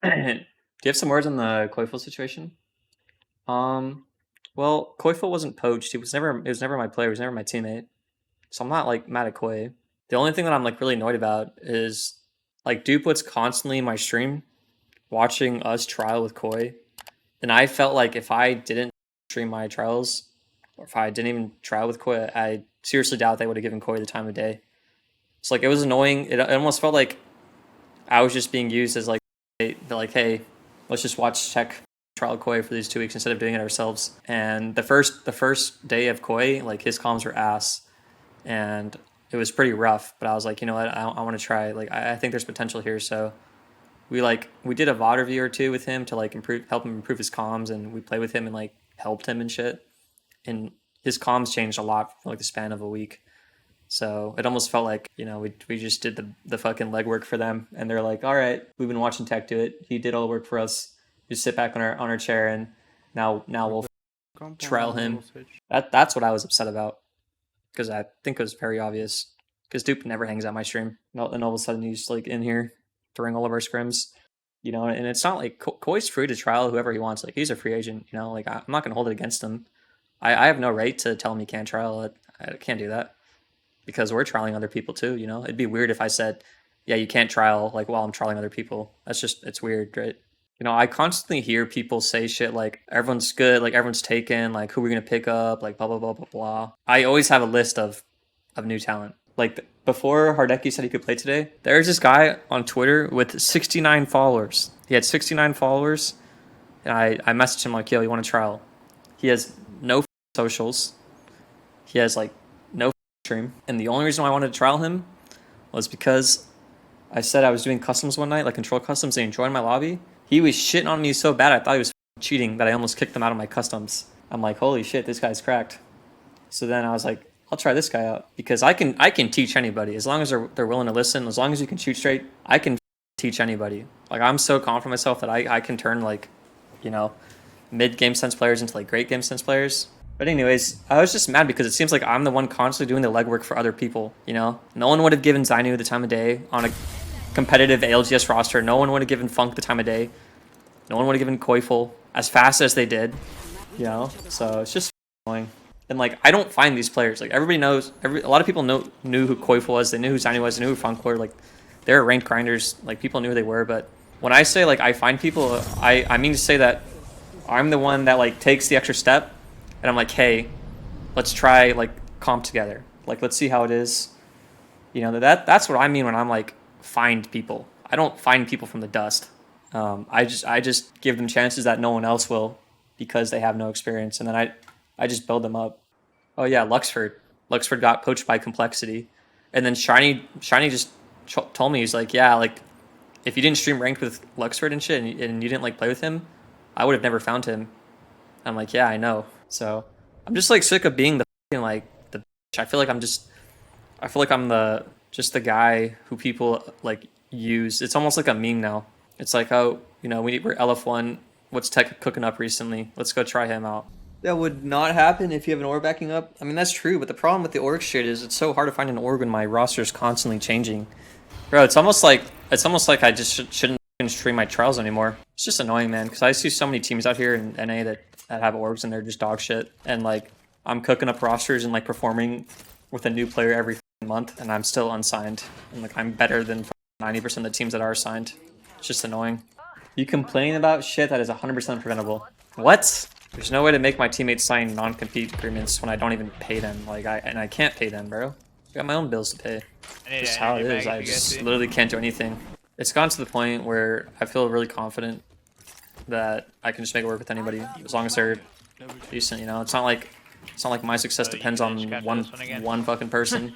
Do you have some words on the Koifel situation? Um, well, Koifel wasn't poached. He was never my player. He was never my teammate. So I'm not like mad at Koi. The only thing that I'm like really annoyed about is like Dupelet's constantly in my stream watching us trial with Koi, and I felt like if I didn't stream my trials, or if I didn't even trial with Koi, I seriously doubt they would have given Koi the time of day. It's like it was annoying. It almost felt like I was just being used as like they're like, hey, let's just watch Tech trial Koi for these 2 weeks instead of doing it ourselves. And the first day of Koi, like his comms were ass, and it was pretty rough. But I was like, you know what, I want to try. Like I think there's potential here, so we did a VOD review or two with him to like help him improve his comms, and we played with him and like helped him and shit. And his comms changed a lot for like the span of a week. So it almost felt like, we just did the fucking legwork for them, and they're like, all right, we've been watching Tech do it. He did all the work for us. Just sit back on our chair, and now we'll trial him. That's what I was upset about, because I think it was very obvious. Because Dupe never hangs out my stream, and all of a sudden he's like in here during all of our scrims. And it's not like Koi's free to trial whoever he wants. Like he's a free agent. Like I'm not gonna hold it against him. I have no right to tell him he can't trial it. I can't do that, because we're trialing other people too. It'd be weird if I said, yeah, you can't trial like while I'm trialing other people. It's weird, right? I constantly hear people say shit like everyone's good, like everyone's taken, like who we're gonna pick up, like blah blah blah blah blah. I always have a list of new talent. Like before Hardeki said he could play today, there's this guy on Twitter with 69 followers. He had 69 followers, and I messaged him like, yo, you want to trial? He has no socials. He has like no stream. And the only reason why I wanted to trial him was because I said I was doing customs one night, like control customs, and he joined my lobby. He was shitting on me so bad I thought he was cheating that I almost kicked him out of my customs. I'm like, holy shit, this guy's cracked. So then I was like, I'll try this guy out, because I can teach anybody as long as they're willing to listen. As long as you can shoot straight, I can teach anybody. Like I'm so confident in myself that I can turn like, you know, mid game sense players into like great game sense players. But anyways, I was just mad because it seems like I'm the one constantly doing the legwork for other people. No one would have given Zainu the time of day on a competitive ALGS roster. No one would have given Funk the time of day. No one would have given Koifel as fast as they did. So it's just annoying. And like I don't find these players. Like everybody knows. A lot of people knew who Koifel was. They knew who Zainu was. They knew who Funk were. Like they're ranked grinders. Like people knew who they were. But when I say like I find people, I mean to say that I'm the one that like takes the extra step, and I'm like, hey, let's try like comp together. Like let's see how it is. That's what I mean when I'm like find people. I don't find people from the dust. I just give them chances that no one else will, because they have no experience, and then I just build them up. Oh yeah, Luxford got poached by Complexity, and then Shiny just told me, he's like, yeah, like if you didn't stream ranked with Luxford and shit, and you didn't like play with him, I would have never found him. I'm like, yeah, I know. So I'm just like sick of being the like the bitch. I feel like I'm the guy who people like use. It's almost like a meme now. It's like, oh, we're LF1. What's Tech cooking up recently? Let's go try him out. That would not happen if you have an org backing up. I mean, that's true, but the problem with the org shit is it's so hard to find an org when my roster is constantly changing. Bro, it's almost like I just shouldn't stream my trials anymore. It's just annoying, man, because I see so many teams out here in NA that have orgs and they're just dog shit. And like I'm cooking up rosters and like performing with a new player every month, and I'm still unsigned. And like I'm better than 90% of the teams that are signed. It's just annoying. You complain about shit that is 100% preventable. What? There's no way to make my teammates sign non-compete agreements when I don't even pay them. I can't pay them, bro. I got my own bills to pay. Just how it is. I just literally can't do anything. It's gone to the point where I feel really confident that I can just make it work with anybody as long as they're decent. It's not like my success depends on one fucking person.